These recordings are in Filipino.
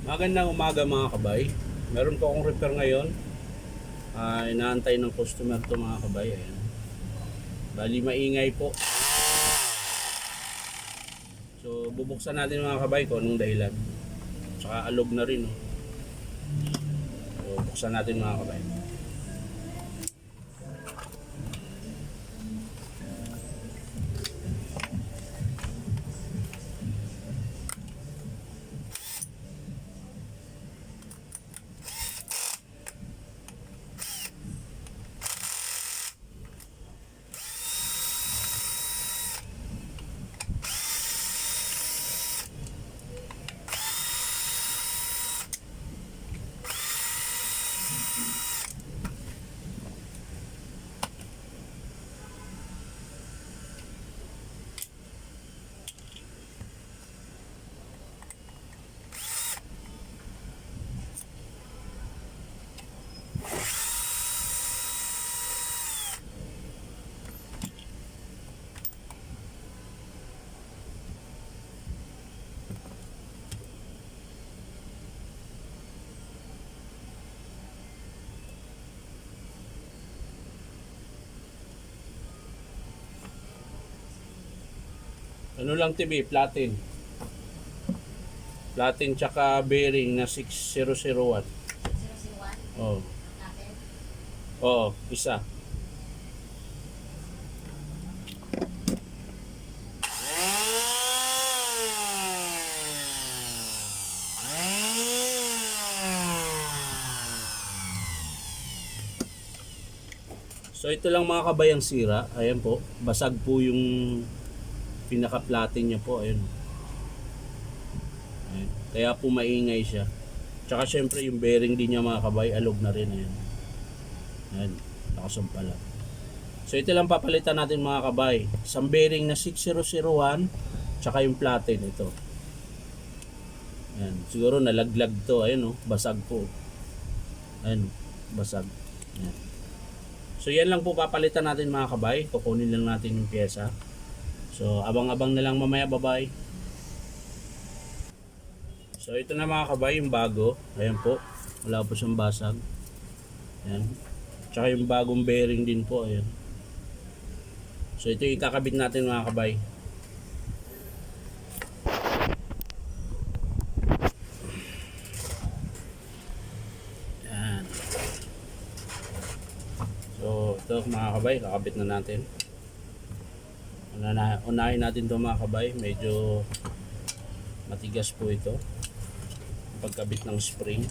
Magandang umaga mga kabay. Meron po akong repair ngayon. Inaantay ng customer to mga kabay. Ayan. Bali maingay po. So bubuksan natin mga kabay kung anong dahilan. Tsaka alog na rin. Oh. So buksan natin mga kabay. Ano lang TV, platin. Platin tsaka bearing na 6001. 001 Oh. natin. Oo, isa. So ito lang mga kabay ang sira. Ayan po, basag po yung pinaka-platin niya po. Ayan. Ayan. Kaya po maingay siya. Tsaka syempre yung bearing din niya mga kabay, alog na rin. Ayan. Ayan, nakasampala. So ito lang papalitan natin mga kabay. Isang bearing na 6001, tsaka yung platin ito. Ayan. Siguro nalaglag to. Ayan, oh, basag po. Ayan, basag. Ayan. So yan lang po papalitan natin mga kabay. Kukunin lang natin yung pyesa. So abang-abang na lang mamaya, bye-bye. So ito na mga kabay, yung bago. Ayan po. Wala po siyang basag. Ayan. Tsaka yung bagong bearing din po. Ayan. So ito yung ikakabit natin mga kabay. Ayan. So ito mga kabay, kakabit na natin. Unahin natin ito mga kabay. Medyo matigas po ito. Pagkabit ng spring.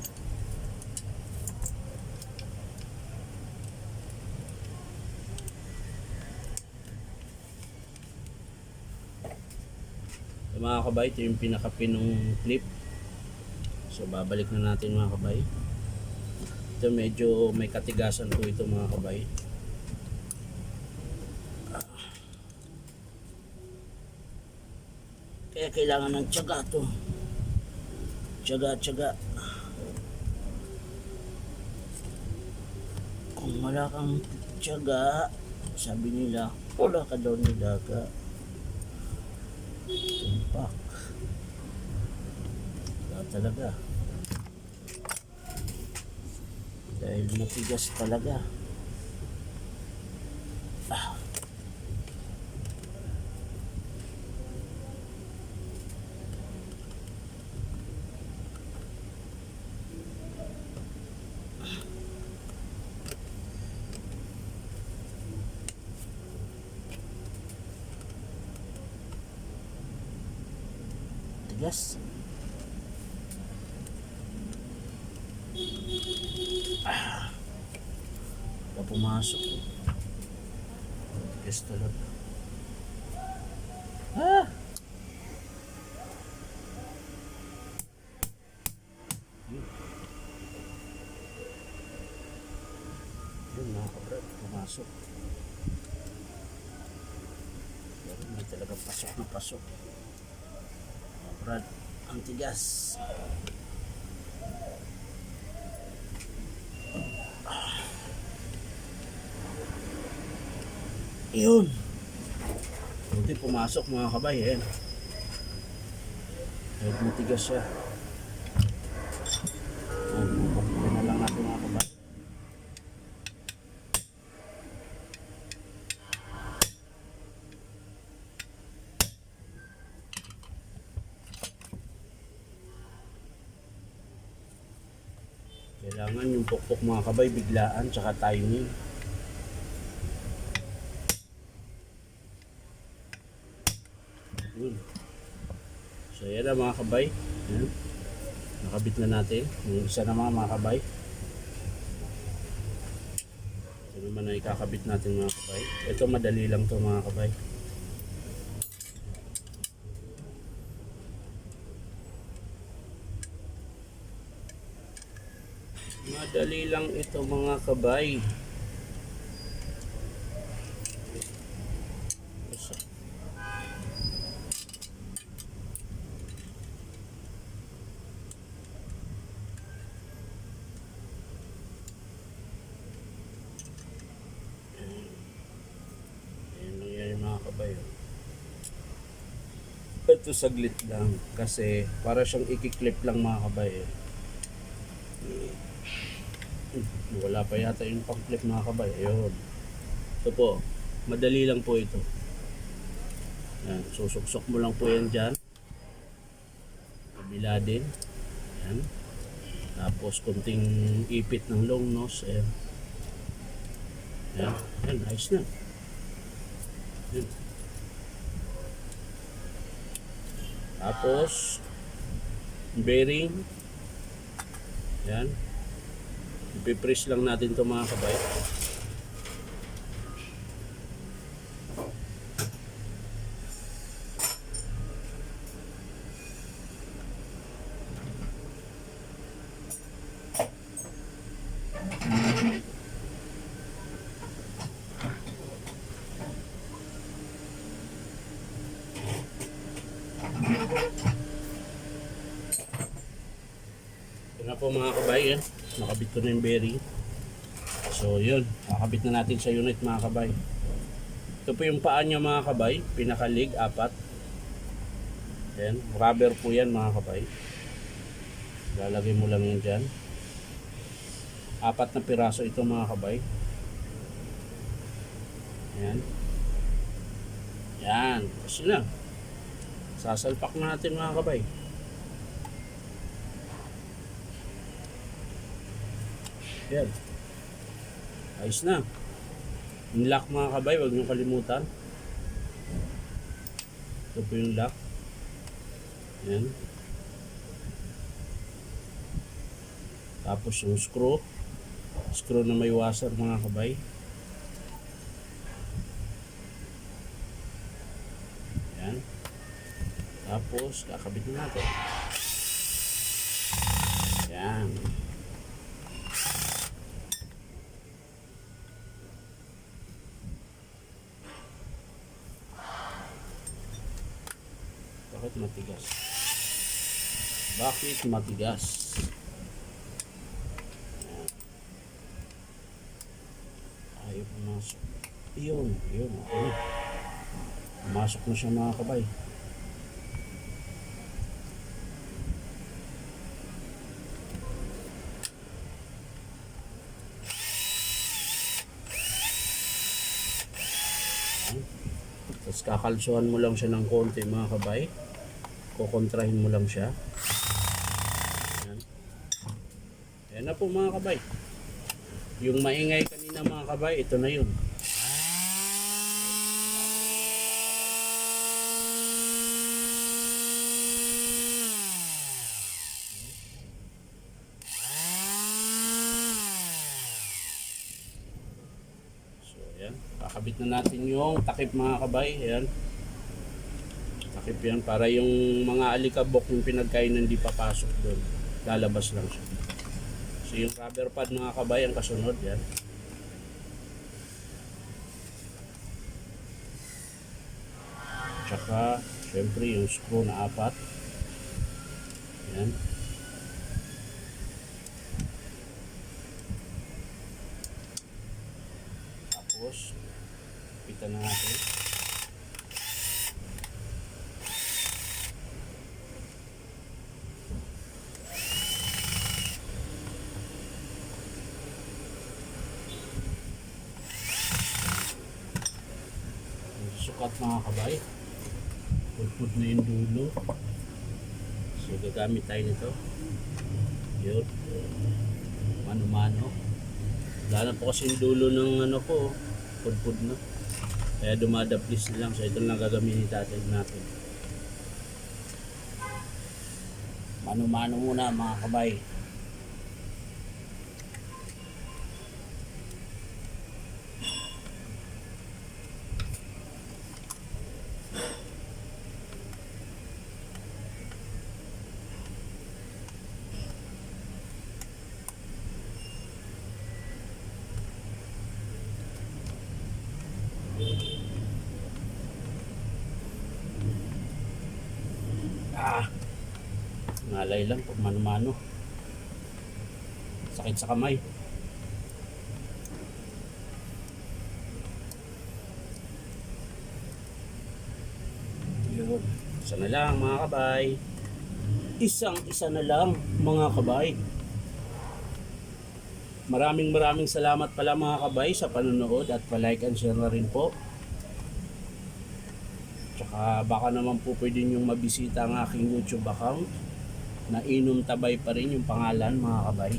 So, mga kabay, ito yung pinakapinong clip. So babalik na natin mga kabay. Ito medyo may katigasan po ito mga kabay. Kaya kailangan ng tiyaga to. Tiyaga. Kung wala kang tiyaga, sabi nila, wala ka daw nilaga. Tumpak. Wala talaga. Dahil matigas talaga. Tigas. Wala pumasok. Tigas talaga. Yun mga kabrad, pumasok. Pero may talagang pasok na pasok. Kabrad, ang tigas. Yun. Buti pumasok mga kabay. Ayan. Kahit matigas siya. Kailangan yung pukpok mga kabay, biglaan, tsaka timing. Yun. So yan na mga kabay. Yan. Nakabit na natin. Yung isa na mga kabay. Ito naman na ikakabit natin mga kabay. Ito madali lang to mga kabay. Madali lang ito mga kabay. Ito saglit lang kasi para siyang i-clip lang mga kabay. Wala pa yata yung pang-clip mga kabay. Ayun. Ito po, madali lang po ito. Yan, susuksok mo lang po yan dyan. Kabila din. Yan. Tapos kunting ipit ng long nose. Ayan. Yan, yan, ayos na. Yan. Tapos bearing. Yan. Ipipress lang natin ito mga kabay. Ito na po mga kabay. Yan. Nakabit ko na yung bearing. So yun, nakabit na natin sa unit mga kabay. Ito po yung paa niya mga kabay, pinakalig, 4. Yan, rubber po yan mga kabay. Lalagay mo lang yan dyan. 4 na piraso ito mga kabay. Yan. Yan, kasi na. Sasalpak na natin mga kabay. Yan. Ayos na. Yung lock mga kabay, huwag nyo kalimutan. Ito po yung lock. Yan. Tapos yung screw. Screw na may washer mga kabay. Yan. Tapos kakabit na natin. Yan. Bakit matigas? Bakit matigas? Ayaw pumasok. Yun. Okay. Pumasok na siya mga kabay. Tapos kakalsuhan mo lang siya ng konti mga kabay. Kukontrahin mo lang siya. Ayan. Ayan na po mga kabay. Yung maingay kanina mga kabay, ito na yun. So ayan, kakabit na natin yung takip mga kabay. Ayan. Takip yan para yung mga alikabok yung pinagkainan hindi papasok doon, lalabas lang siya. So yung rubber pad mga kabay ang kasunod. Yan. Tsaka syempre yung screw na 4. Yan. Tapos pitan na natin. Sukat mga kabay, pudpud na yung dulo. So gagamit tayo nito. Yun. Mano-mano. Wala na po kasi yung dulo ng ano ko, pudpud na. Kaya dumadaplis na lang. So ito lang gagamitin natin. Mano-mano muna mga kabay. Ngalay lang pag mano-mano. Sakit sa kamay. Yun. Isa na lang mga kabay. Isa na lang mga kabay. Maraming salamat pala mga kabay sa panonood at pa-like and share na rin po. Tsaka baka naman po pwede nyo mabisita ang aking YouTube account na Inom Tabay pa rin yung pangalan mga kabay.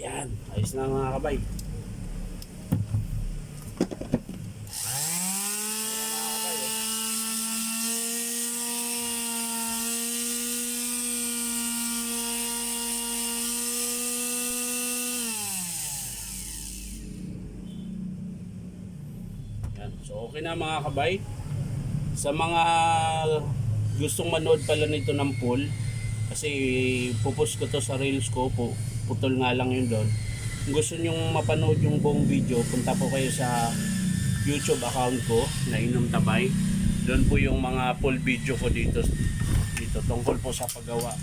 Yan, ayos na mga kabay. Yan. So okay na mga kabay. Sa mga gustong manood pala nito ng full, kasi pupost ko to sa reels ko, putol nga lang yun doon. Kung gusto nyong mapanood yung buong video, punta po kayo sa YouTube account ko na Inom Tabay. Doon po yung mga full video ko dito tungkol po sa paggawa,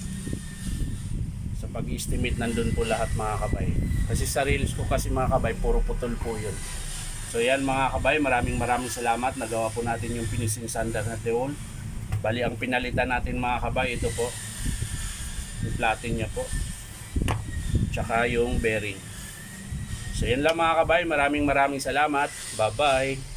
sa pag-estimate, nandun po lahat mga kabay. Kasi sa reels ko kasi mga kabay, puro putol po yun. So yan mga kabay, maraming salamat. Nagawa po natin yung finishing sander na teol. Bali ang pinalitan natin mga kabay, ito po yung platin nya po, tsaka yung bearing. So yan lang mga kabay, maraming salamat. Bye bye.